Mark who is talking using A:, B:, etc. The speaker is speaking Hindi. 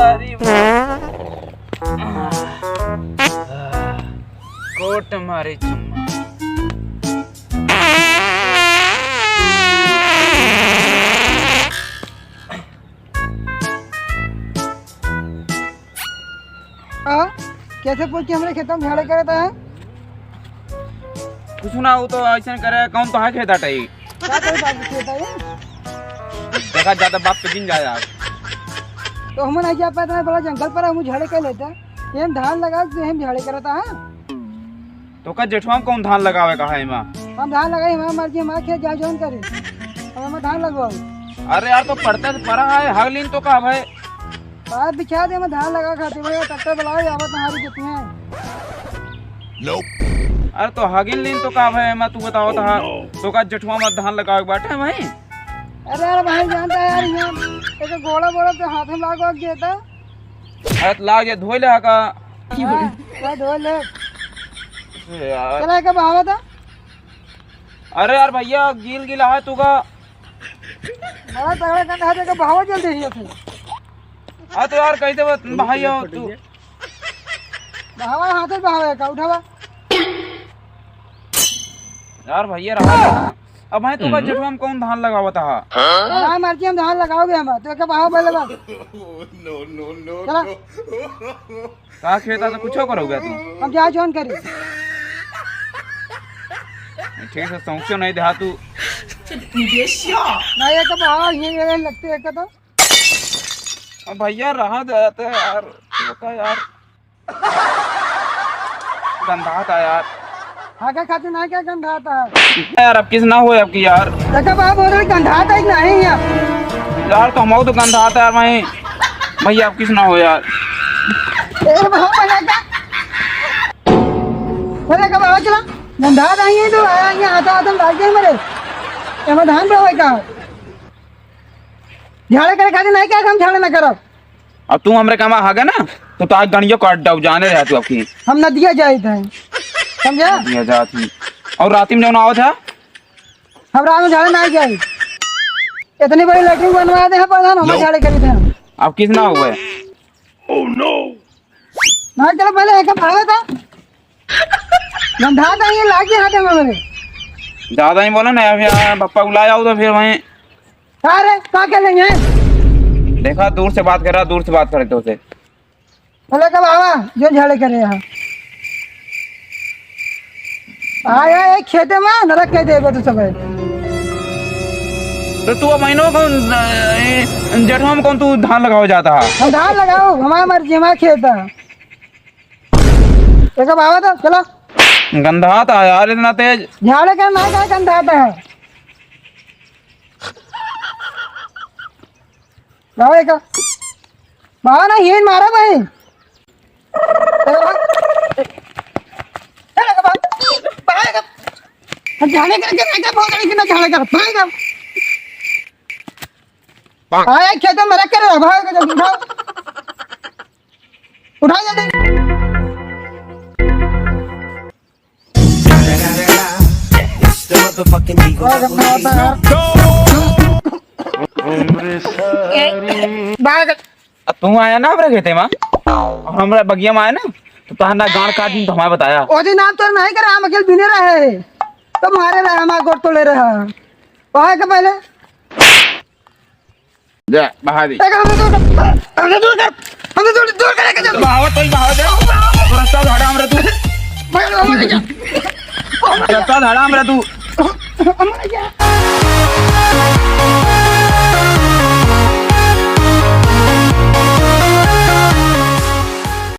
A: अरे कोट मारे चुम्मा।
B: कैसे पूछ के हमारे खेतों में झाड़े करे था?
A: कुछ ना हो तो ऐसा करे कौन तो है खेता टाई
B: क्या करे बाप खेता है?
A: देखा ज्यादा बाप पे दिन जाया
B: तो हम नहीं जा पाते बड़ा जंगल पर हम झाड़े कर लेता ये हम धान लगा तो हम झाड़े करता है।
A: तो का जेठवा में कौन धान लगावे का है मां?
B: हम धान लगाई हमारी मर्जी हमारे खेत जा जोन करे हम धान लगवाओ।
A: अरे यार तो पढ़ते तो पढ़ा है हगलीन तो का भाई
B: बात बिछा दे मैं धान लगा खाते भाई ट्रैक्टर बुलाओ आवत हमारी कितनी है।
A: अरे तो हगिन लीन तो का भाई मैं तू बताओ तो का जेठवा में धान लगावे बैठे भाई।
B: अरे यार भाई जानता है यार यहाँ एक गोड़ा बोड़ा तो हाथ में लागो देता
A: हाथ लाग जे धोई ले का
B: क्या धो ले
A: यार।
B: चला कब आवा था?
A: अरे यार भैया गील गिला है तू का
B: बड़ा तगड़ा कंधा दे के बहावा जल्दी ही थे।
A: हाँ तो यार कैसे भाई हो तू
B: बहावा हाथ में बहावा का उठावा
A: यार भैया रहा अब भाई तू का जेठवा में कौन धान लगावता है?
B: हमारी मर्जी हम धान लगाओगे हम तो क्या बहावा बोले बा चला
A: का खेता तो कुछ करोगे तू?
B: हम जा जोन करी
A: ठीक है सौंसो नहीं देहा तू
B: नहीं एक बहावा ये लगते है तो
A: अब भैया रहा जाता है यार तो का यार गंदा था यार
B: आगे खाते ना क्या गंधा आता है
A: यार अब किस ना हो अब की यार
B: देखा बाप बोल रहे गंधा आता है नहीं यार
A: यार तो हम तो गंदा आता है यार भाई भैया अब किस ना हो यार
B: ए बहावा बना का बोले कब आवा चला गंधा नहीं है तो आया यहाँ आता आता लाग गए मेरे ये धान पे होए का झाड़े करे खाते नहीं क्या हम झाड़े ना करो।
A: अब तू हमरे कमा हागे ना तो आज गणियों काट दो जाने रहा तू आपकी
B: हम नदिया जाए थे समझा
A: ये जाती और राती में जब आवत है
B: हम रात में झाड़े ना गए इतनी बड़ी लैट्रिन बनवा दे प्रधान हम झाड़े करी थे
A: अब किस ना हुआ
C: Oh no!
B: ना चलो पहले एक भागा था गंधा था ये लागे हाथे में मेरे
A: ज्यादा ही बोला ना फिर पप्पा बुला जाओ तो फिर वहीं
B: अरे क्या कर लेंगे
A: देखा दूर से बात कर रहा दूर से बात करे तो उसे
B: बोले कब आवा जो झाड़े करे यहाँ आया एक खेते में नरक कह देगा तो सब
A: तो तू महीनों कौन जेठवा में कौन तू धान लगाओ जाता है?
B: हम धान लगाओ हमारी मर्जी हमारा खेत है तो कब आवा था चलो
A: गंधा था यार इतना तेज
B: झाड़े का ना क्या गंधा आता है लाओ एक बाहर ना ये मारा भाई झाड़े करके क्या बहुत बड़ी ना झाड़े कर भागेगा आया खेत में रख कर भाग उठाओ उठाओ जल्दी
A: तू आया ना हमारे खेते में और हमारे बगिया में आया ना तो तहना गाड़ काट तो हमें बताया
B: ओदी नाम तो नहीं करे हम अकेले बिने रहे तो मारे रहे हमारा गोट तो ले रहा वहां के पहले
A: जा बहा दी
B: हमने दूर करेगा जब
A: बहावत तो ही बहावत है रास्ता झाड़ा हमरा तू रास्ता झाड़ा हमरा तू
B: हमारे क्या